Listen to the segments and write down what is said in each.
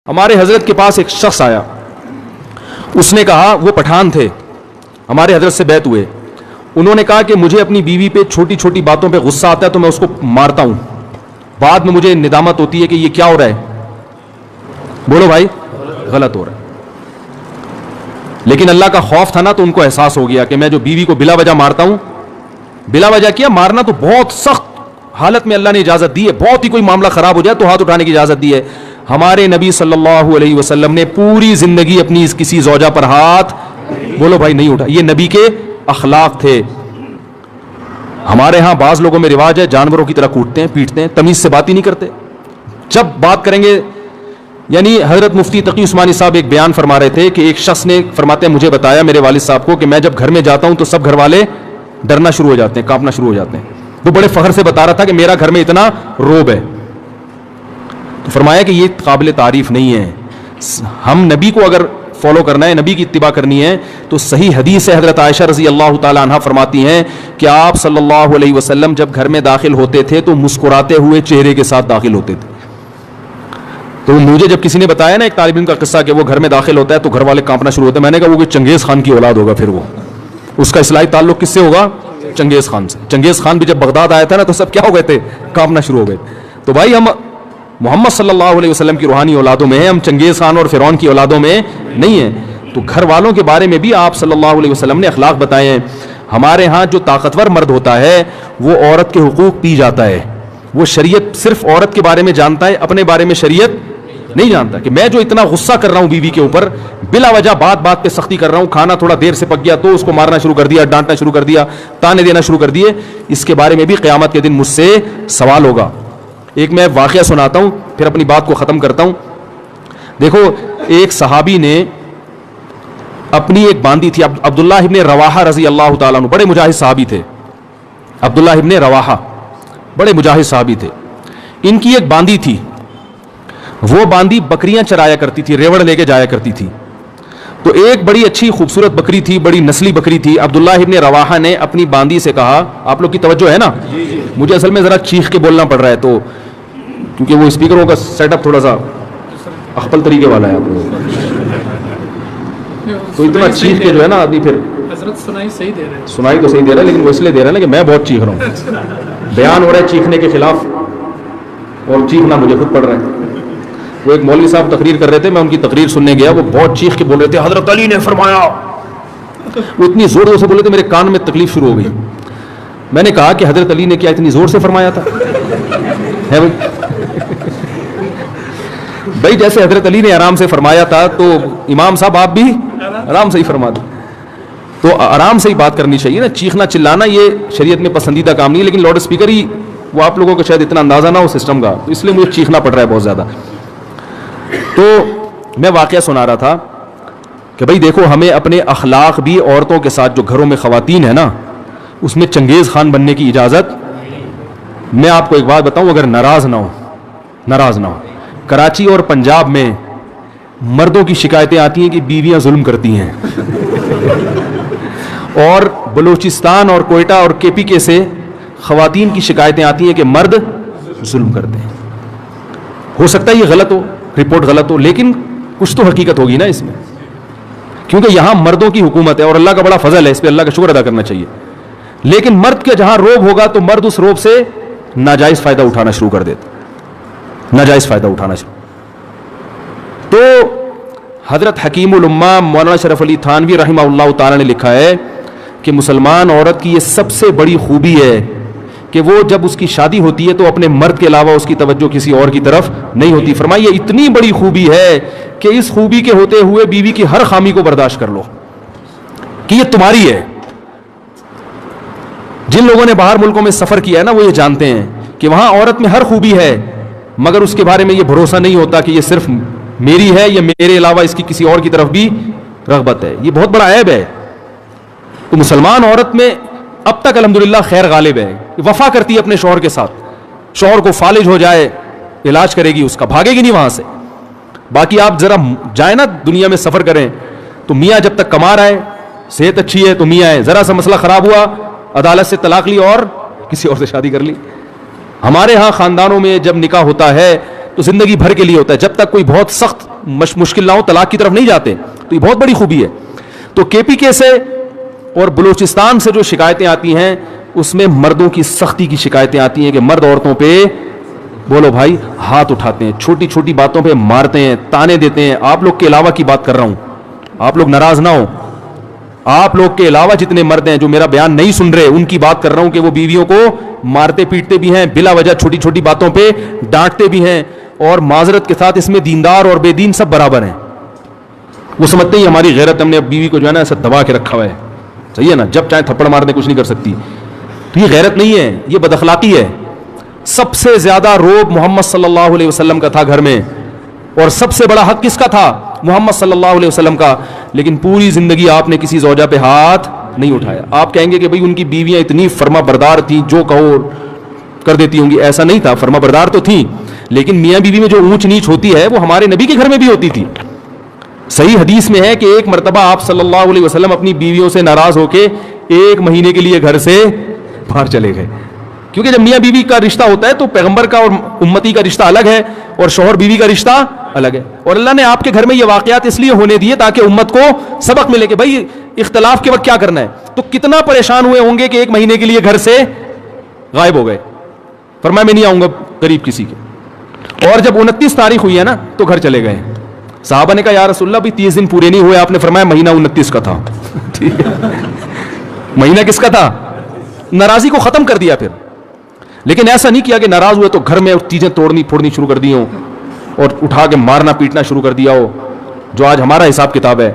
ہمارے حضرت کے پاس ایک شخص آیا, اس نے کہا, وہ پٹھان تھے, ہمارے حضرت سے بیعت ہوئے, انہوں نے کہا کہ مجھے اپنی بیوی پہ چھوٹی چھوٹی باتوں پہ غصہ آتا ہے تو میں اس کو مارتا ہوں, بعد میں مجھے ندامت ہوتی ہے کہ یہ کیا ہو رہا ہے. بولو بھائی, غلط ہو رہا ہے. لیکن اللہ کا خوف تھا نا, تو ان کو احساس ہو گیا کہ میں جو بیوی کو بلا وجہ مارتا ہوں, بلا وجہ کیا مارنا تو بہت سخت حالت میں اللہ نے اجازت دی ہے, بہت ہی کوئی معاملہ خراب ہو جائے تو ہاتھ اٹھانے کی اجازت دی ہے. ہمارے نبی صلی اللہ علیہ وسلم نے پوری زندگی اپنی کسی زوجہ پر ہاتھ, بولو بھائی, نہیں اٹھا. یہ نبی کے اخلاق تھے. ہمارے ہاں بعض لوگوں میں رواج ہے جانوروں کی طرح کوٹتے ہیں, پیٹتے ہیں, تمیز سے بات ہی نہیں کرتے. جب بات کریں گے, یعنی حضرت مفتی تقی عثمانی صاحب ایک بیان فرما رہے تھے کہ ایک شخص نے, فرماتے ہیں, مجھے بتایا میرے والد صاحب کو کہ میں جب گھر میں جاتا ہوں تو سب گھر والے ڈرنا شروع ہو جاتے ہیں, کانپنا شروع ہو جاتے ہیں. وہ بڑے فخر سے بتا رہا تھا کہ میرا گھر میں اتنا روب ہے. تو فرمایا کہ یہ قابل تعریف نہیں ہے. ہم نبی کو اگر فالو کرنا ہے, نبی کی اتباع کرنی ہے, تو صحیح حدیث ہے, حضرت عائشہ رضی اللہ تعالی عنہا فرماتی ہیں کہ آپ صلی اللہ علیہ وسلم جب گھر میں داخل ہوتے تھے تو مسکراتے ہوئے چہرے کے ساتھ داخل ہوتے تھے. تو مجھے جب کسی نے بتایا نا ایک طالب علم کا قصہ کہ وہ گھر میں داخل ہوتا ہے تو گھر والے کانپنا شروع ہوتے ہیں, میں نے کہا وہ کوئی چنگیز خان کی اولاد ہوگا, پھر وہ اس کا اصلاحی تعلق کس سے ہوگا؟ چنگیز خان سے. چنگیز خان بھی جب بغداد آیا تھا نا تو سب کیا ہو گئے تھے؟ کانپنا شروع ہو گئے. تو بھائی ہم محمد صلی اللہ علیہ وسلم کی روحانی اولادوں میں ہیں, ہم چنگیز خان اور فرعون کی اولادوں میں نہیں ہیں. تو گھر والوں کے بارے میں بھی آپ صلی اللہ علیہ وسلم نے اخلاق بتائے ہیں. ہمارے ہاں جو طاقتور مرد ہوتا ہے وہ عورت کے حقوق پی جاتا ہے. وہ شریعت صرف عورت کے بارے میں جانتا ہے, اپنے بارے میں شریعت نہیں جانتا. کہ میں جو اتنا غصہ کر رہا ہوں بیوی کے اوپر, بلا وجہ بات بات پہ سختی کر رہا ہوں, کھانا تھوڑا دیر سے پک گیا تو اس کو مارنا شروع کر دیا, ڈانٹنا شروع کر دیا, تانے دینا شروع کر دیے, اس کے بارے میں بھی قیامت کے دن مجھ سے سوال ہوگا. ایک میں واقعہ سناتا ہوں پھر اپنی بات کو ختم کرتا ہوں. دیکھو, ایک صحابی نے اپنی ایک باندی تھی, عبداللہ ابن رواحہ رضی اللہ تعالیٰ عنہ, بڑے مجاہد صحابی تھے. عبداللہ ابن رواحہ بڑے مجاہد صحابی تھے. ان کی ایک باندی تھی, وہ باندی بکریاں چرایا کرتی تھی, ریوڑ لے کے جایا کرتی تھی. تو ایک بڑی اچھی خوبصورت بکری تھی, بڑی نسلی بکری تھی. عبداللہ ابن رواحہ نے اپنی باندی سے کہا, آپ لوگ کی توجہ ہے نا, مجھے اصل میں ذرا چیخ کے بولنا پڑ رہا ہے تو کیونکہ وہ اسپیکروں کا سیٹ اپ تھوڑا سا اخپل طریقے والا ہے, تو اتنا چیخ کے جو ہے نا آدمی پھر سنائی تو صحیح دے رہا ہے, لیکن وہ اس لیے دے رہا ہے نا کہ میں بہت چیخ رہا ہوں, بیان ہو رہا ہے چیخنے کے خلاف اور چیخنا مجھے خود پڑ رہا ہے. وہ ایک مولوی صاحب تقریر کر رہے تھے, میں ان کی تقریر سننے گیا, وہ بہت چیخ کے بول رہے تھے, حضرت علی نے فرمایا. وہ اتنی زور سے بولے تھے میرے کان میں تکلیف شروع ہو گئی. میں نے کہا کہ حضرت علی نے کیا اتنی زور سے فرمایا تھا؟ ہے بھائی جیسے حضرت علی نے آرام سے فرمایا تھا تو امام صاحب آپ بھی آرام سے ہی فرما دیں. تو آرام سے ہی بات کرنی چاہیے نا, چیخنا چلانا یہ شریعت میں پسندیدہ کام نہیں ہے, لیکن لاؤڈ اسپیکر ہی وہ آپ لوگوں کو شاید اتنا اندازہ نہ ہو سسٹم کا, تو اس لیے مجھے چیخنا پڑ رہا ہے بہت زیادہ. تو میں واقعہ سنا رہا تھا کہ بھائی دیکھو, ہمیں اپنے اخلاق بھی عورتوں کے ساتھ, جو گھروں میں خواتین ہیں نا, اس میں چنگیز خان بننے کی اجازت. میں آپ کو ایک بات بتاؤں, اگر ناراض نہ ہو, کراچی اور پنجاب میں مردوں کی شکایتیں آتی ہیں کہ بیویاں ظلم کرتی ہیں, اور بلوچستان اور کوئٹہ اور کے پی کے سے خواتین کی شکایتیں آتی ہیں کہ مرد ظلم کرتے ہیں. ہو سکتا ہے یہ غلط ہو, رپورٹ غلط ہو, لیکن کچھ تو حقیقت ہوگی نا اس میں, کیونکہ یہاں مردوں کی حکومت ہے اور اللہ کا بڑا فضل ہے, اس پہ اللہ کا شکر ادا کرنا چاہیے. لیکن مرد کے جہاں روب ہوگا تو مرد اس روب سے ناجائز فائدہ اٹھانا شروع کر دیتا, ناجائز فائدہ اٹھانا شروع. تو حضرت حکیم الامہ مولانا شرف علی تھانوی رحمہ اللہ تعالی نے لکھا ہے کہ مسلمان عورت کی یہ سب سے بڑی خوبی ہے کہ وہ جب اس کی شادی ہوتی ہے تو اپنے مرد کے علاوہ اس کی توجہ کسی اور کی طرف نہیں ہوتی. فرمایا یہ اتنی بڑی خوبی ہے کہ اس خوبی کے ہوتے ہوئے بیوی کی ہر خامی کو برداشت کر لو کہ یہ تمہاری ہے. جن لوگوں نے باہر ملکوں میں سفر کیا ہے نا, وہ یہ جانتے ہیں کہ وہاں عورت میں ہر خوبی ہے, مگر اس کے بارے میں یہ بھروسہ نہیں ہوتا کہ یہ صرف میری ہے یا میرے علاوہ اس کی کسی اور کی طرف بھی رغبت ہے. یہ بہت بڑا عیب ہے. تو مسلمان عورت میں اب تک الحمدللہ خیر غالب ہے, وفا کرتی ہے اپنے شوہر کے ساتھ, شوہر کو فالج ہو جائے علاج کرے گی اس کا, بھاگے گی نہیں وہاں سے. باقی آپ ذرا جائیں نا دنیا میں سفر کریں تو میاں جب تک کما رہا ہے, صحت اچھی ہے تو میاں ہے, ذرا سا مسئلہ خراب ہوا عدالت سے طلاق لی اور کسی اور سے شادی کر لی. ہمارے ہاں خاندانوں میں جب نکاح ہوتا ہے تو زندگی بھر کے لیے ہوتا ہے, جب تک کوئی بہت سخت مشکل نہ ہو طلاق کی طرف نہیں جاتے. تو یہ بہت بڑی خوبی ہے. تو کے پی کے سے اور بلوچستان سے جو شکایتیں آتی ہیں اس میں مردوں کی سختی کی شکایتیں آتی ہیں کہ مرد عورتوں پہ بولو بھائی ہاتھ اٹھاتے ہیں, چھوٹی چھوٹی باتوں پہ مارتے ہیں, تانے دیتے ہیں. آپ لوگ کے علاوہ کی بات کر رہا ہوں, آپ لوگ ناراض نہ ہو. آپ لوگ کے علاوہ جتنے مرد ہیں جو میرا بیان نہیں سن رہے ان کی بات کر رہا ہوں کہ وہ بیویوں کو مارتے پیٹتے بھی ہیں, بلا وجہ چھوٹی چھوٹی باتوں پہ ڈانٹتے بھی ہیں. اور معذرت کے ساتھ اس میں دیندار اور بے دین سب برابر ہیں. وہ سمجھتے ہی ہماری غیرت, ہم نے بیوی کو جو ہے نا ایسا دبا کے رکھا ہوا ہے, صحیح ہے نا, جب چاہے تھپڑ مار دیں کچھ نہیں کر سکتی. تو یہ غیرت نہیں ہے, یہ بد اخلاقی ہے. سب سے زیادہ روب محمد صلی اللہ علیہ وسلم کا تھا گھر میں, اور سب سے بڑا حق کس کا تھا؟ محمد صلی اللہ علیہ وسلم کا. لیکن پوری زندگی آپ نے کسی زوجہ پہ ہاتھ نہیں اٹھایا. آپ کہیں گے کہ بھئی ان کی بیویاں اتنی فرما بردار تھیں, جو کہو کر دیتی ہوں گی. ایسا نہیں تھا, فرما بردار تو تھیں, لیکن میاں بیوی میں جو اونچ نیچ ہوتی ہے وہ ہمارے نبی کے گھر میں بھی ہوتی تھی. صحیح حدیث میں ہے کہ ایک مرتبہ آپ صلی اللہ علیہ وسلم اپنی بیویوں سے ناراض ہو کے 1 مہینے کے لیے گھر سے باہر چلے گئے. کیونکہ جب میاں بیوی کا رشتہ ہوتا ہے تو پیغمبر کا اور امتی کا رشتہ الگ ہے, اور شوہر بیوی کا رشتہ الگ ہے. اور اللہ نے آپ کے گھر میں یہ واقعات اس لیے ہونے دیے تاکہ امت کو سبق ملے کہ بھائی اختلاف کے وقت کیا کرنا ہے. تو کتنا پریشان ہوئے ہوں گے کہ 1 مہینے کے لیے گھر سے غائب ہو گئے. فرمایا میں نہیں آؤں گا قریب کسی کے. اور جب 29 تاریخ ہوئی ہے نا تو گھر چلے گئے. صحابہ نے کہا یا رسول اللہ بھی 30 دن پورے نہیں ہوئے. آپ نے فرمایا مہینہ 29 کا تھا. ٹھیک ہے, مہینہ کس کا تھا؟ ناراضی کو ختم کر دیا پھر. لیکن ایسا نہیں کیا کہ ناراض ہوئے تو گھر میں چیزیں توڑنی پھوڑنی شروع کر دی ہوں اور اٹھا کے مارنا پیٹنا شروع کر دیا ہو, جو آج ہمارا حساب کتاب ہے.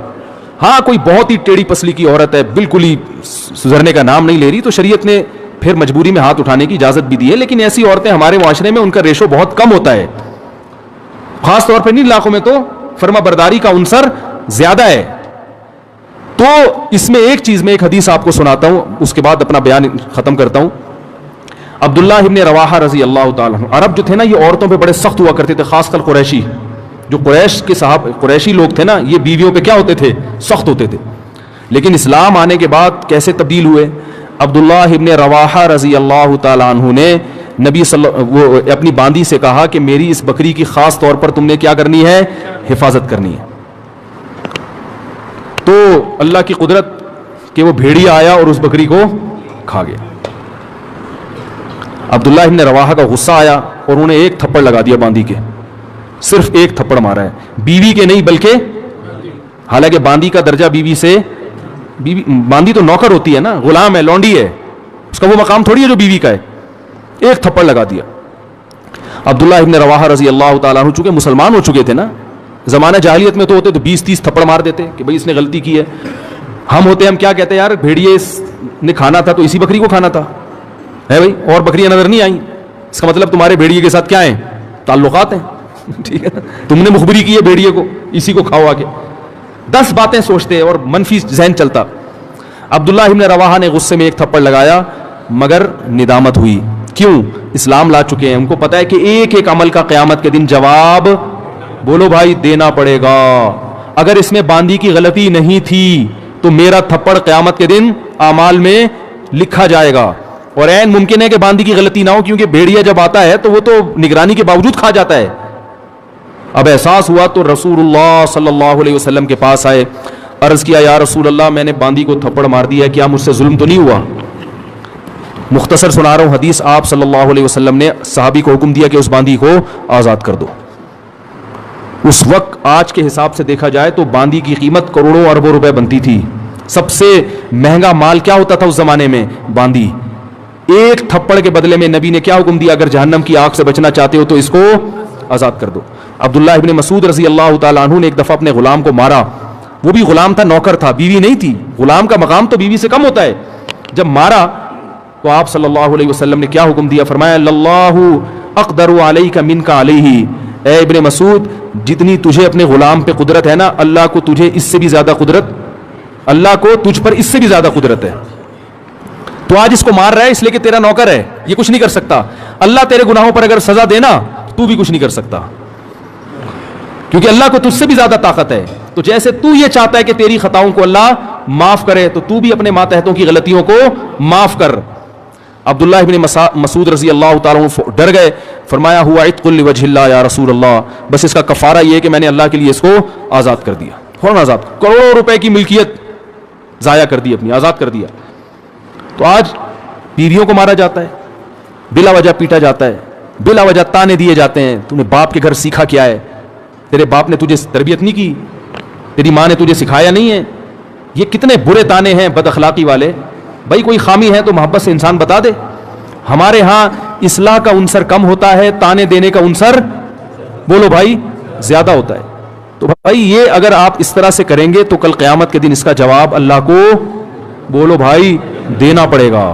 ہاں کوئی بہت ہی ٹیڑھی پسلی کی عورت ہے, بالکل ہی سدھرنے کا نام نہیں لے رہی, تو شریعت نے پھر مجبوری میں ہاتھ اٹھانے کی اجازت بھی دی ہے. لیکن ایسی عورتیں ہمارے معاشرے میں ان کا ریشو بہت کم ہوتا ہے, خاص طور پہ ان علاقوں میں تو فرما برداری کا عنصر زیادہ ہے. تو اس میں ایک چیز میں ایک حدیث آپ کو سناتا ہوں, اس کے بعد اپنا بیان ختم کرتا ہوں. عبداللہ ابن رواحہ رضی اللہ تعالیٰ عنہ, عرب جو تھے نا یہ عورتوں پہ بڑے سخت ہوا کرتے تھے, خاص کر قریشی. جو قریش کے صاحب قریشی لوگ تھے نا یہ بیویوں پہ کیا ہوتے تھے؟ سخت ہوتے تھے. لیکن اسلام آنے کے بعد کیسے تبدیل ہوئے؟ عبداللہ ابن رواحہ رضی اللہ تعالیٰ عنہ نے نبی وہ اپنی باندی سے کہا کہ میری اس بکری کی خاص طور پر تم نے کیا کرنی ہے؟ حفاظت کرنی ہے. تو اللہ کی قدرت کہ وہ بھیڑیا آیا اور اس بکری کو کھا گیا. عبداللہ ابن رواحہ کا غصہ آیا اور انہوں نے 1 تھپڑ لگا دیا باندی کے. صرف 1 تھپڑ مارا ہے, بیوی کے نہیں بلکہ, حالانکہ باندی کا درجہ بیوی سے, باندی تو نوکر ہوتی ہے نا, غلام ہے, لونڈی ہے, اس کا وہ مقام تھوڑی ہے جو بیوی کا ہے. 1 تھپڑ لگا دیا. عبداللہ ابن رواحہ رضی اللہ تعالیٰ عنہ چونکہ مسلمان ہو چکے تھے نا, زمانہ جاہلیت میں تو ہوتے تو 20-30 تھپڑ مار دیتے کہ بھئی اس نے غلطی کی ہے. ہم ہوتے ہم کیا کہتے ہیں, یار بھیڑیے نے کھانا تھا تو اسی بکری کو کھانا تھا ہے بھائی, اور بکریاں نظر نہیں آئیں, اس کا مطلب تمہارے بھیڑیے کے ساتھ کیا ہیں؟ تعلقات ہیں. ٹھیک ہے, تم نے مخبری کی ہے بھیڑیے کو, اسی کو کھاؤ. آگے 10 باتیں سوچتے اور منفی ذہن چلتا. عبداللہ ابن رواحہ نے غصے میں 1 تھپڑ لگایا, مگر ندامت ہوئی. کیوں؟ اسلام لا چکے ہیں, ان کو پتا ہے کہ ایک ایک عمل کا قیامت کے دن جواب بولو بھائی دینا پڑے گا. اگر اس میں باندی کی غلطی نہیں تھی تو میرا تھپڑ قیامت کے دن اعمال میں لکھا جائے گا. اور عین ممکن ہے کہ باندی کی غلطی نہ ہو, کیونکہ بھیڑیا جب آتا ہے تو وہ تو نگرانی کے باوجود کھا جاتا ہے. اب احساس ہوا تو رسول اللہ صلی اللہ علیہ وسلم کے پاس آئے, عرض کیا یا رسول اللہ میں نے باندی کو تھپڑ مار دیا, کیا مجھ سے ظلم تو نہیں ہوا؟ مختصر سنا رہا ہوں حدیث. آپ صلی اللہ علیہ وسلم نے صحابی کو حکم دیا کہ اس باندی کو آزاد کر دو. اس وقت آج کے حساب سے دیکھا جائے تو باندی کی قیمت کروڑوں اربوں روپے بنتی تھی. سب سے مہنگا مال کیا ہوتا تھا اس زمانے میں؟ باندی. 1 تھپڑ کے بدلے میں نبی نے کیا حکم دیا؟ اگر جہنم کی آگ سے بچنا چاہتے ہو تو اس کو آزاد کر دو. عبداللہ ابن مسعود رضی اللہ تعالیٰ عنہ نے ایک دفعہ اپنے غلام کو مارا. وہ بھی غلام تھا, نوکر تھا, بیوی نہیں تھی. غلام کا مقام تو بیوی سے کم ہوتا ہے. جب مارا تو آپ صلی اللہ علیہ وسلم نے کیا حکم دیا؟ فرمایا اللہ اقدر علیک منک علیہ, اے ابن مسعود جتنی تجھے اپنے غلام پہ قدرت ہے نا, اللہ کو تجھے اس سے بھی زیادہ قدرت, اللہ کو تجھ پر اس سے بھی زیادہ قدرت ہے. تو آج اس کو مار رہا ہے اس لیے کہ تیرا نوکر ہے, یہ کچھ نہیں کر سکتا. اللہ تیرے گناہوں پر اگر سزا دینا تو بھی کچھ نہیں کر سکتا, کیونکہ اللہ کو تجھ سے بھی زیادہ طاقت ہے. تو جیسے تو یہ چاہتا ہے کہ تیری خطاؤں کو اللہ معاف کرے, تو تو بھی اپنے ماتحتوں کی غلطیوں کو معاف کر. عبداللہ ابن مسعود رضی اللہ تعالیٰ عنہ ڈر گئے, فرمایا ہوا عتق لوجہ اللہ یا رسول اللہ, بس اس کا کفارہ یہ کہ میں نے اللہ کے لیے اس کو آزاد کر دیا, فوراً آزاد, کروڑوں روپے کی ملکیت ضائع کر دی اپنی, آزاد کر دیا. تو آج بیویوں کو مارا جاتا ہے, بلا وجہ پیٹا جاتا ہے, بلا وجہ تانے دیے جاتے ہیں. تم نے باپ کے گھر سیکھا کیا ہے؟ تیرے باپ نے تجھے تربیت نہیں کی, تیری ماں نے تجھے سکھایا نہیں ہے. یہ کتنے برے تانے ہیں بد اخلاقی والے. بھائی کوئی خامی ہے تو محبت سے انسان بتا دے. ہمارے ہاں اصلاح کا عنصر کم ہوتا ہے, تانے دینے کا عنصر بولو بھائی زیادہ ہوتا ہے. تو بھائی یہ اگر آپ اس طرح سے کریں گے تو کل قیامت کے دن اس کا جواب اللہ کو بولو بھائی دینا پڑے گا.